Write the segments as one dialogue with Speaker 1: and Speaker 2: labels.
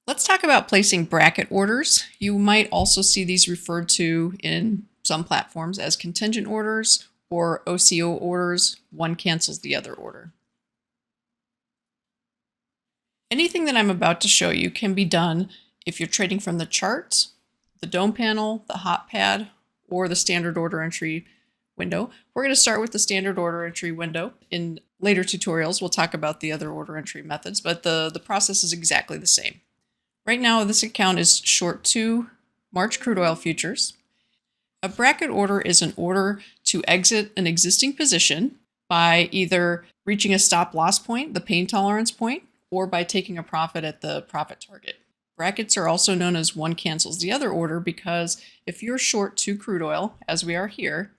Speaker 1: Let's talk about placing bracket orders. You might also see these referred to in some platforms as contingent orders or OCO orders. One cancels the other order. Anything that I'm about to show you can be done if you're trading from the chart, the dome panel, the hot pad, or the standard order entry window. We're going to start with the standard order entry window. In later tutorials, we'll talk about the other order entry methods, but the process is exactly the same. Right now, this account is short 2 March crude oil futures. A bracket order is an order to exit an existing position by either reaching a stop loss point, the pain tolerance point, or by taking a profit at the profit target. Brackets are also known as one cancels the other order because if you're short 2 crude oil, as we are here,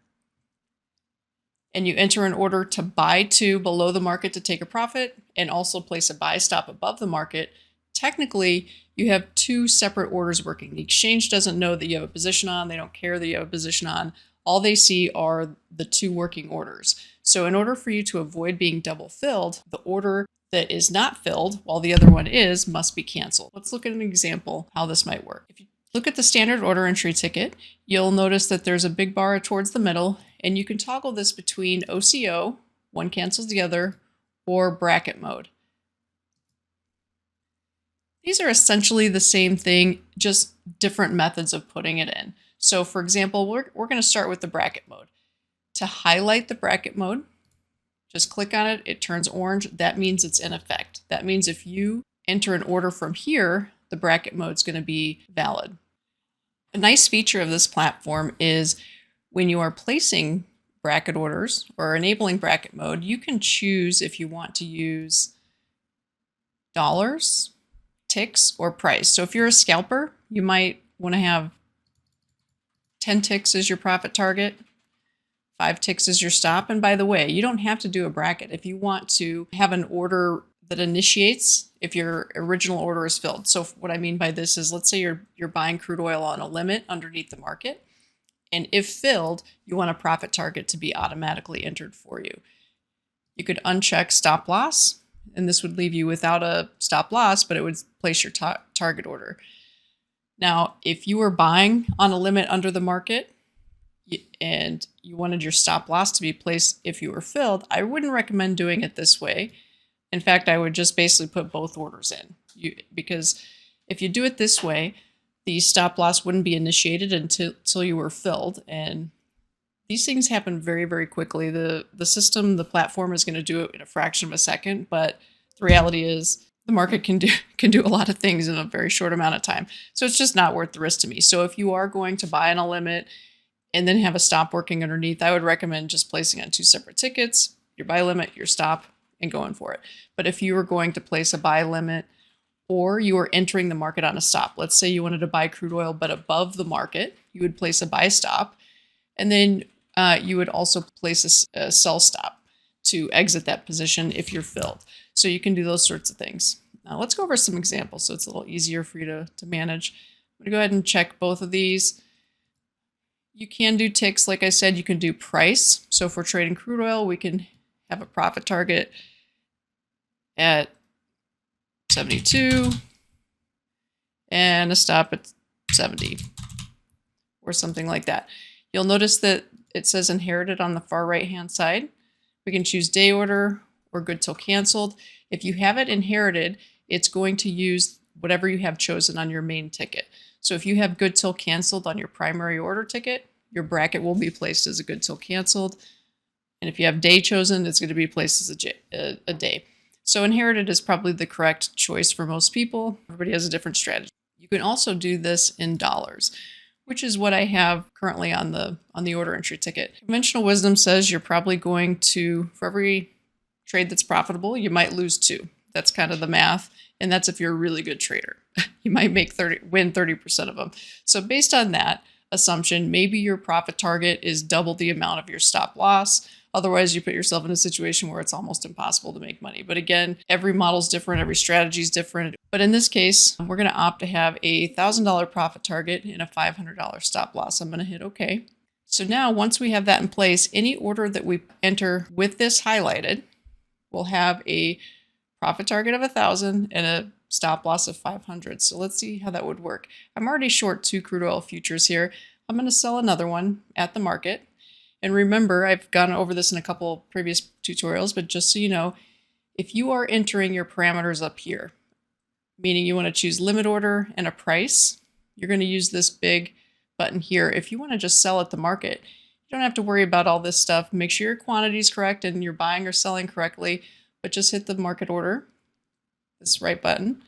Speaker 1: and you enter an order to buy 2 below the market to take a profit and also place a buy stop above the market, technically you have 2 separate orders working. The exchange doesn't know that you have a position on. They don't care that you have a position on. All they see are the 2 working orders. So in order for you to avoid being double filled, the order that is not filled while the other one is must be canceled. Let's look at an example how this might work. If you look at the standard order entry ticket, you'll notice that there's a big bar towards the middle, and you can toggle this between OCO, one cancels the other, or bracket mode. These are essentially the same thing, just different methods of putting it in. So for example, we're going to start with the bracket mode. To highlight the bracket mode, just click on it, it turns orange. That means it's in effect. That means if you enter an order from here, the bracket mode is going to be valid. A nice feature of this platform is when you are placing bracket orders or enabling bracket mode, you can choose if you want to use dollars, ticks, or price. So if you're a scalper, you might want to have 10 ticks as your profit target, 5 ticks as your stop. And by the way, you don't have to do a bracket if you want to have an order that initiates if your original order is filled. So what I mean by this is, let's say you're buying crude oil on a limit underneath the market, and if filled, you want a profit target to be automatically entered for you. You could uncheck stop loss, and this would leave you without a stop loss, but it would place your target order. Now, if you were buying on a limit under the market and you wanted your stop loss to be placed if you were filled, I wouldn't recommend doing it this way. In fact, I would just basically put both orders in, because if you do it this way, the stop loss wouldn't be initiated until you were filled. And these things happen very, very quickly. The system, the platform is going to do it in a fraction of a second, but the reality is the market can do a lot of things in a very short amount of time. So it's just not worth the risk to me. So if you are going to buy on a limit and then have a stop working underneath, I would recommend just placing on 2 separate tickets, your buy limit, your stop, and going for it. But if you were going to place a buy limit or you were entering the market on a stop, let's say you wanted to buy crude oil but above the market, you would place a buy stop, and then you would also place a sell stop to exit that position if you're filled. So you can do those sorts of things. Now let's go over some examples so it's a little easier for you to manage. I'm going to go ahead and check both of these. You can do ticks, like I said. You can do price. So if we're trading crude oil, we can have a profit target at 72 and a stop at 70 or something like that. You'll notice that it says inherited on the far right hand side. We can choose day order or good till canceled. If you have it inherited, it's going to use whatever you have chosen on your main ticket. So if you have good till canceled on your primary order ticket, your bracket will be placed as a good till canceled. And if you have day chosen, it's going to be placed as a day. So inherited is probably the correct choice for most people. Everybody has a different strategy. You can also do this in dollars, which is what I have currently on the order entry ticket. Conventional wisdom says you're probably going to, for every trade that's profitable, you might lose 2. That's kind of the math. And that's if you're a really good trader. You might win 30% of them. So based on that assumption, maybe your profit target is double the amount of your stop loss. Otherwise, you put yourself in a situation where it's almost impossible to make money. But again, every model is different, every strategy is different. But in this case, we're going to opt to have a $1,000 profit target and a $500 stop loss. I'm going to hit OK. So now once we have that in place, any order that we enter with this highlighted will have a profit target of 1,000 and a stop loss of 500. So let's see how that would work. I'm already short 2 crude oil futures here. I'm going to sell another one at the market. And remember, I've gone over this in a couple previous tutorials, but just so you know, if you are entering your parameters up here, meaning you want to choose limit order and a price, you're going to use this big button here. If you want to just sell at the market, you don't have to worry about all this stuff. Make sure your quantity is correct and you're buying or selling correctly, but just hit the market order, this right button.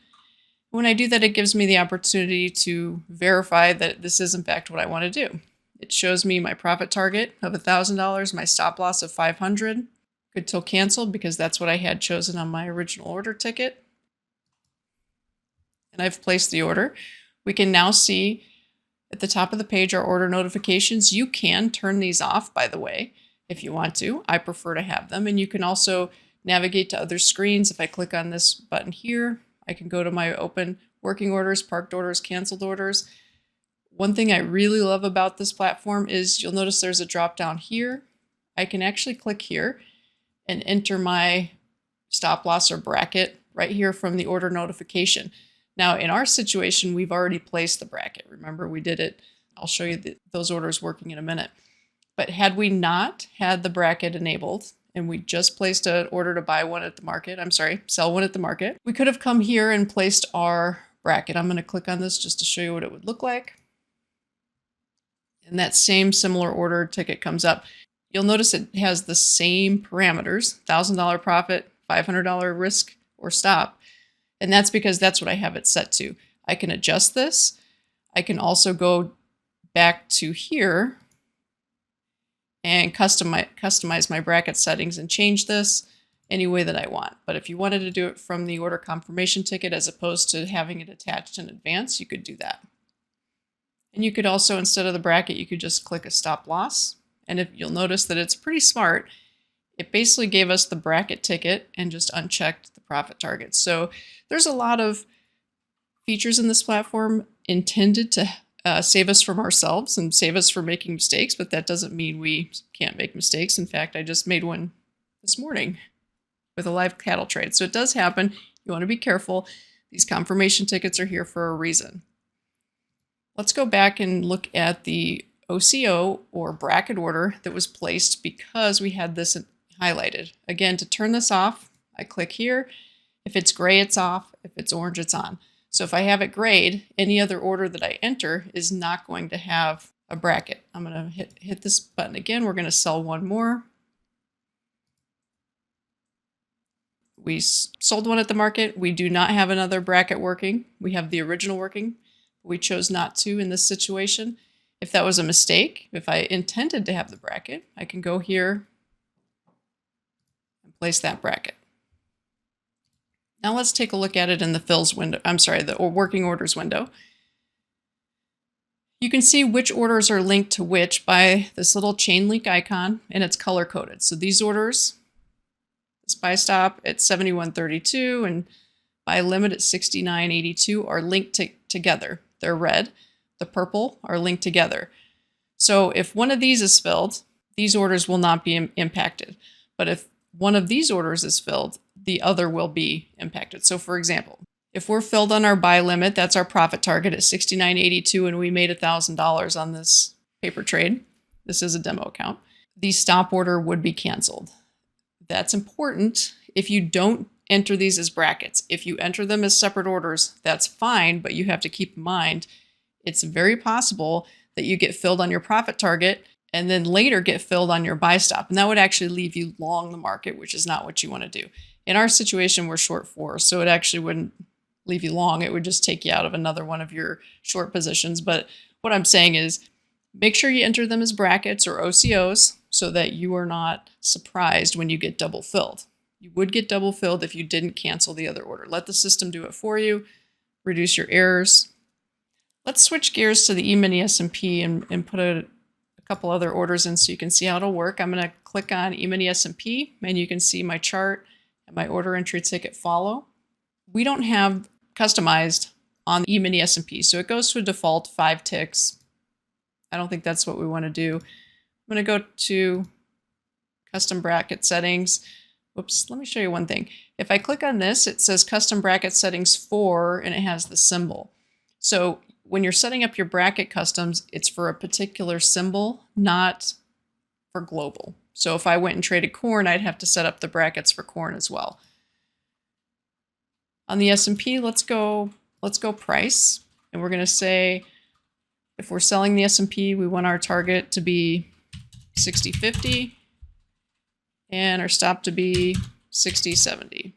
Speaker 1: When I do that, it gives me the opportunity to verify that this is in fact what I want to do. It shows me my profit target of $1,000, my stop loss of 500, good till canceled because that's what I had chosen on my original order ticket. And I've placed the order. We can now see at the top of the page our order notifications. You can turn these off, by the way, if you want to. I prefer to have them. And you can also navigate to other screens. If I click on this button here, I can go to my open working orders, parked orders, canceled orders. One thing I really love about this platform is you'll notice there's a drop down here. I can actually click here and enter my stop loss or bracket right here from the order notification. Now, in our situation, we've already placed the bracket. Remember, we did it. I'll show you those orders working in a minute. But had we not had the bracket enabled and we just placed an order to buy one at the market, sell one at the market, we could have come here and placed our bracket. I'm going to click on this just to show you what it would look like. And that same similar order ticket comes up. You'll notice it has the same parameters, $1,000 profit, $500 risk or stop. And that's because that's what I have it set to. I can adjust this. I can also go back to here and customize my bracket settings and change this any way that I want. But if you wanted to do it from the order confirmation ticket as opposed to having it attached in advance, you could do that. And you could also, instead of the bracket, you could just click a stop loss. And if you'll notice that it's pretty smart, it basically gave us the bracket ticket and just unchecked the profit target. So there's a lot of features in this platform intended to save us from ourselves and save us from making mistakes, but that doesn't mean we can't make mistakes. In fact, I just made one this morning with a live cattle trade. So it does happen. You want to be careful. These confirmation tickets are here for a reason. Let's go back and look at the OCO or bracket order that was placed because we had this highlighted. Again, to turn this off, I click here. If it's gray, it's off. If it's orange, it's on. So if I have it grayed, any other order that I enter is not going to have a bracket. I'm going to hit this button again. We're going to sell one more. We sold one at the market. We do not have another bracket working. We have the original working. We chose not to in this situation. If that was a mistake, if I intended to have the bracket, I can go here and place that bracket. Now let's take a look at it in the fills window. The working orders window. You can see which orders are linked to which by this little chain link icon, and it's color coded. So these orders, this buy stop at 71.32 and buy limit at 69.82 are linked together. They're red. The purple are linked together. So if one of these is filled, these orders will not be impacted. But if one of these orders is filled, the other will be impacted. So for example, if we're filled on our buy limit, that's our profit target at 69.82 and we made $1,000 on this paper trade. This is a demo account. The stop order would be canceled. That's important if you don't enter these as brackets. If you enter them as separate orders, that's fine, but you have to keep in mind, it's very possible that you get filled on your profit target and then later get filled on your buy stop. And that would actually leave you long the market, which is not what you want to do. In our situation, we're short 4, so it actually wouldn't leave you long. It would just take you out of another one of your short positions. But what I'm saying is make sure you enter them as brackets or OCOs so that you are not surprised when you get double filled. You would get double filled if you didn't cancel the other order. Let the system do it for you. Reduce your errors. Let's switch gears to the E-mini S&P and put a couple other orders in so you can see how it'll work. I'm going to click on E-mini S&P and you can see my chart and my order entry ticket follow. We don't have customized on the E-mini S&P, so it goes to a default 5 ticks. I don't think that's what we want to do. I'm going to go to custom bracket settings. Whoops, let me show you one thing. If I click on this, it says custom bracket settings 4 and it has the symbol. So when you're setting up your bracket customs, it's for a particular symbol, not for global. So if I went and traded corn, I'd have to set up the brackets for corn as well. On the S&P, let's go price. And we're going to say, if we're selling the S&P, we want our target to be 60.50 and our stop to be 60.70.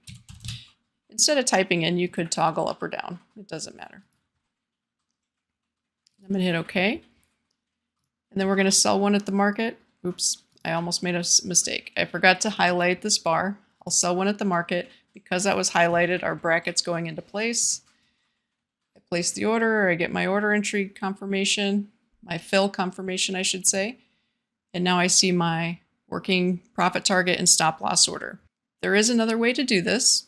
Speaker 1: Instead of typing in, you could toggle up or down. It doesn't matter. I'm going to hit OK. And then we're going to sell one at the market. Oops, I almost made a mistake. I forgot to highlight this bar. I'll sell one at the market. Because that was highlighted, our bracket's going into place. I place the order, I get my order entry confirmation, my fill confirmation, I should say. And now I see my working profit target and stop loss order. There is another way to do this.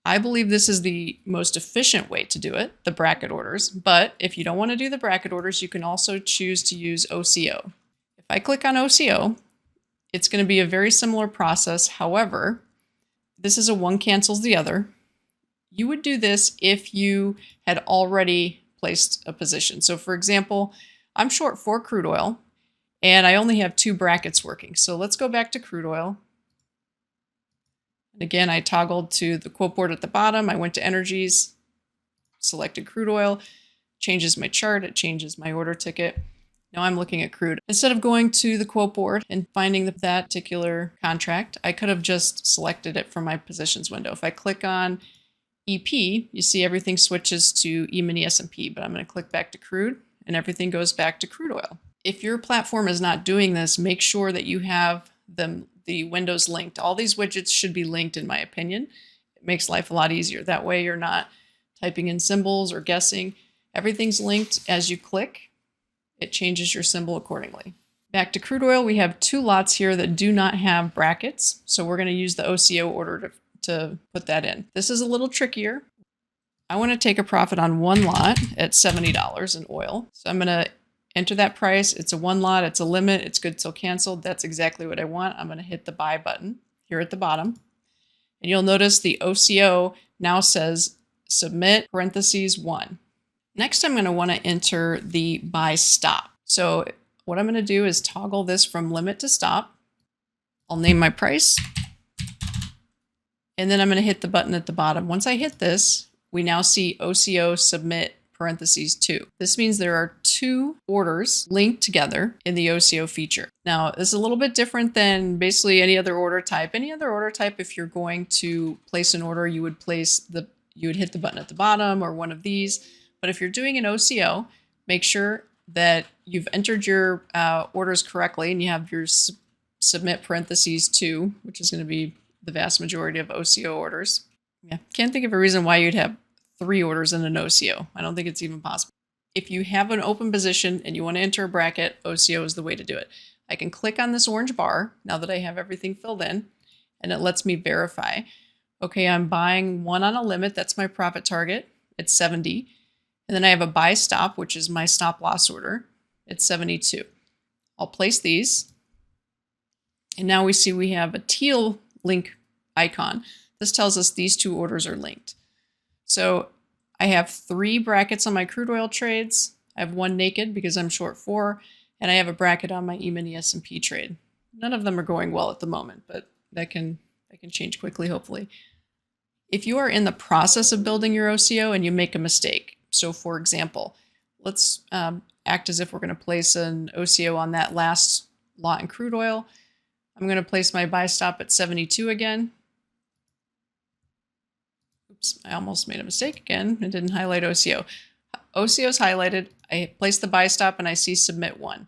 Speaker 1: I believe this is the most efficient way to do it, the bracket orders. But if you don't want to do the bracket orders, you can also choose to use OCO. If I click on OCO, it's going to be a very similar process. However, this is a one cancels the other. You would do this if you had already placed a position. So for example, I'm short 4 crude oil and I only have 2 brackets working. So let's go back to crude oil. And again, I toggled to the quote board at the bottom. I went to energies, selected crude oil, changes my chart, it changes my order ticket. Now I'm looking at crude. Instead of going to the quote board and finding that particular contract, I could have just selected it from my positions window. If I click on EP, you see everything switches to E-mini S&P, but I'm going to click back to crude and everything goes back to crude oil. If your platform is not doing this, make sure that you have the windows linked. All these widgets should be linked in my opinion. It makes life a lot easier. That way you're not typing in symbols or guessing. Everything's linked as you click. It changes your symbol accordingly. Back to crude oil, we have 2 lots here that do not have brackets. So we're going to use the OCO order to put that in. This is a little trickier. I want to take a profit on 1 lot at $70 in oil. So I'm going to enter that price. It's a 1 lot, it's a limit, it's good till canceled. That's exactly what I want. I'm going to hit the buy button here at the bottom. And you'll notice the OCO now says submit parentheses 1. Next, I'm going to want to enter the buy stop. So what I'm going to do is toggle this from limit to stop. I'll name my price. And then I'm going to hit the button at the bottom. Once I hit this, we now see OCO submit parentheses 2. This means there are 2 orders linked together in the OCO feature. Now, this is a little bit different than basically any other order type. Any other order type, if you're going to place an order, you would hit the button at the bottom or one of these. But if you're doing an OCO, make sure that you've entered your orders correctly and you have your submit parentheses 2, which is going to be the vast majority of OCO orders. Yeah, can't think of a reason why you'd have 3 orders in an OCO. I don't think it's even possible. If you have an open position and you want to enter a bracket, OCO is the way to do it. I can click on this orange bar now that I have everything filled in, and it lets me verify. Okay, I'm buying 1 on a limit. That's my profit target. It's 70. And then I have a buy stop, which is my stop loss order. It's 72. I'll place these. And now we see we have a teal link icon. This tells us these 2 orders are linked. So I have 3 brackets on my crude oil trades. I have 1 naked because I'm short 4. And I have a bracket on my E-mini S&P trade. None of them are going well at the moment, but that can change quickly, hopefully. If you are in the process of building your OCO and you make a mistake, so for example, let's act as if we're going to place an OCO on that last lot in crude oil. I'm going to place my buy stop at 72 again. Oops, I almost made a mistake again. I didn't highlight OCO. OCO is highlighted. I place the buy stop and I see submit 1.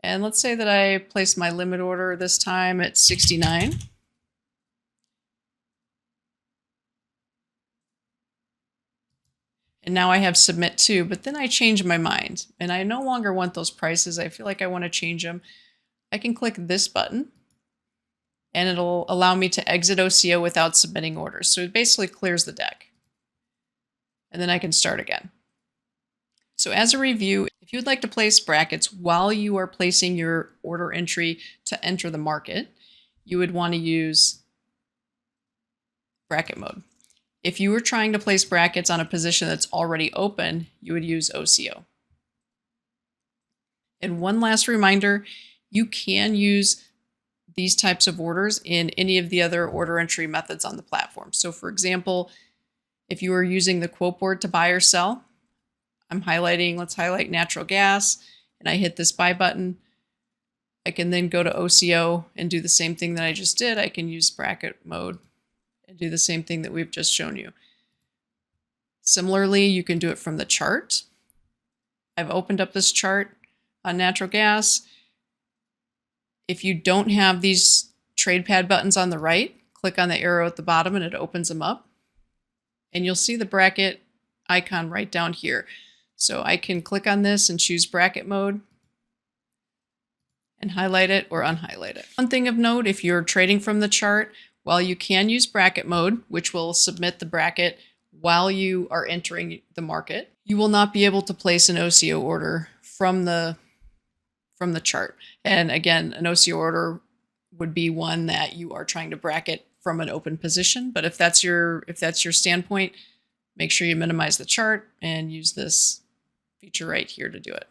Speaker 1: And let's say that I place my limit order this time at 69. And now I have submit 2, but then I change my mind and I no longer want those prices. I feel like I want to change them. I can click this button and it'll allow me to exit OCO without submitting orders. So it basically clears the deck. And then I can start again. So as a review, if you'd like to place brackets while you are placing your order entry to enter the market, you would want to use bracket mode. If you were trying to place brackets on a position that's already open, you would use OCO. And one last reminder, you can use these types of orders in any of the other order entry methods on the platform. So for example, if you were using the quote board to buy or sell, let's highlight natural gas, and I hit this buy button. I can then go to OCO and do the same thing that I just did. I can use bracket mode and do the same thing that we've just shown you. Similarly, you can do it from the chart. I've opened up this chart on natural gas. If you don't have these trade pad buttons on the right, click on the arrow at the bottom and it opens them up. And you'll see the bracket icon right down here. So I can click on this and choose bracket mode and highlight it or unhighlight it. One thing of note, if you're trading from the chart, while you can use bracket mode, which will submit the bracket while you are entering the market, you will not be able to place an OCO order from the chart. And again, an OCO order would be one that you are trying to bracket from an open position. But if that's your standpoint, make sure you minimize the chart and use this feature right here to do it.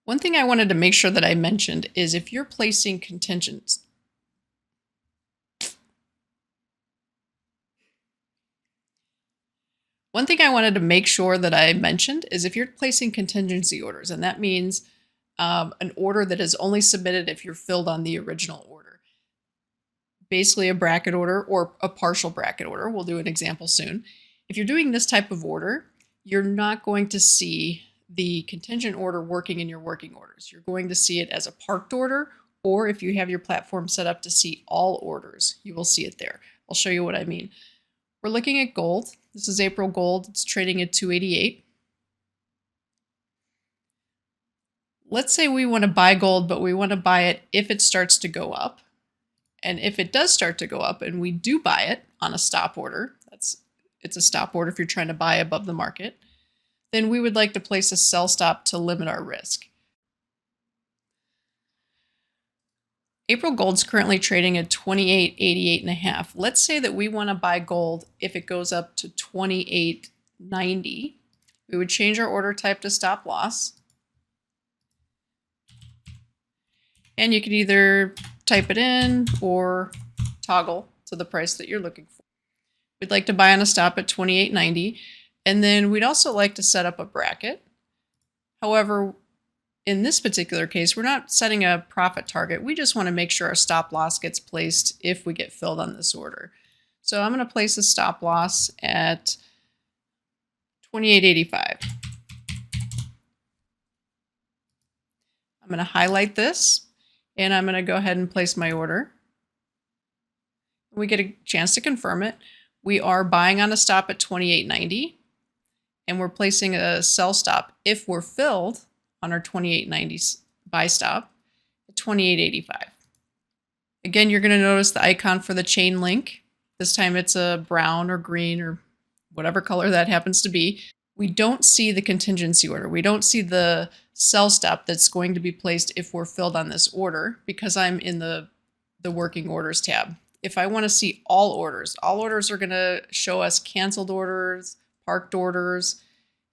Speaker 1: One thing I wanted to make sure that I mentioned is if you're placing contingents, if you're placing contingency orders, and that means an order that is only submitted if you're filled on the original order. Basically a bracket order or a partial bracket order. We'll do an example soon. If you're doing this type of order, you're not going to see the contingent order working in your working orders. You're going to see it as a parked order, or if you have your platform set up to see all orders, you will see it there. I'll show you what I mean. We're looking at gold. This is April gold. It's trading at 288. Let's say we want to buy gold, but we want to buy it if it starts to go up. And if it does start to go up and we do buy it on a stop order, it's a stop order if you're trying to buy above the market, then we would like to place a sell stop to limit our risk. April gold's currently trading at 28.88.5. Let's say that we want to buy gold if it goes up to 28.90. We would change our order type to stop loss. And you can either type it in or toggle to the price that you're looking for. We'd like to buy on a stop at 28.90. And then we'd also like to set up a bracket. However, in this particular case, we're not setting a profit target. We just want to make sure our stop loss gets placed if we get filled on this order. So I'm going to place a stop loss at 28.85. I'm going to highlight this and I'm going to go ahead and place my order. We get a chance to confirm it. We are buying on a stop at 28.90 and we're placing a sell stop if we're filled on our 28.90 buy stop at 28.85. Again, you're going to notice the icon for the chain link. This time it's a brown or green or whatever color that happens to be. We don't see the contingency order. We don't see the sell stop that's going to be placed if we're filled on this order because I'm in the working orders tab. If I want to see all orders are going to show us canceled orders, parked orders.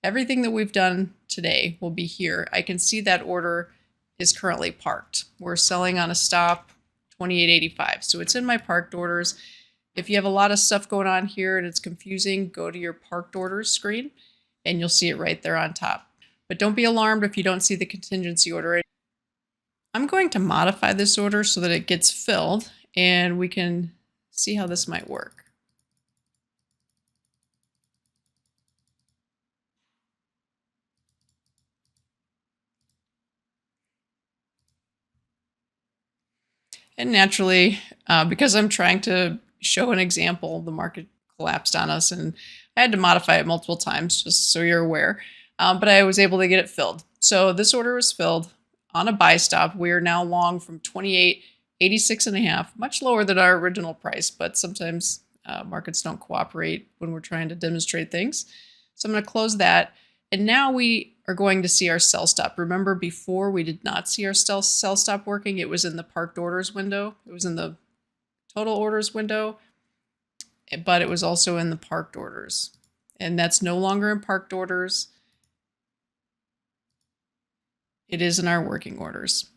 Speaker 1: Everything that we've done today will be here. I can see that order is currently parked. We're selling on a stop 28.85. So it's in my parked orders. If you have a lot of stuff going on here and it's confusing, go to your parked orders screen and you'll see it right there on top. But don't be alarmed if you don't see the contingency order. I'm going to modify this order so that it gets filled and we can see how this might work. And naturally, because I'm trying to show an example, the market collapsed on us and I had to modify it multiple times just so you're aware. But I was able to get it filled. So this order was filled on a buy stop. We are now long from 28.86.5, much lower than our original price, but sometimes markets don't cooperate when we're trying to demonstrate things. So I'm going to close that. And now we are going to see our sell stop. Remember before we did not see our sell stop working. It was in the parked orders window. It was in the total orders window, but it was also in the parked orders. And that's no longer in parked orders. It is in our working orders.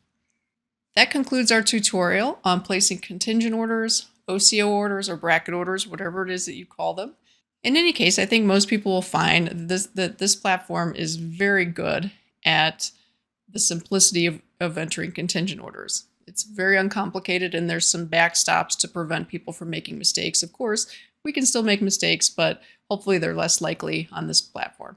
Speaker 1: That concludes our tutorial on placing contingent orders, OCO orders, or bracket orders, whatever it is that you call them. In any case, I think most people will find that this platform is very good at the simplicity of entering contingent orders. It's very uncomplicated, and there's some backstops to prevent people from making mistakes. Of course, we can still make mistakes, but hopefully they're less likely on this platform.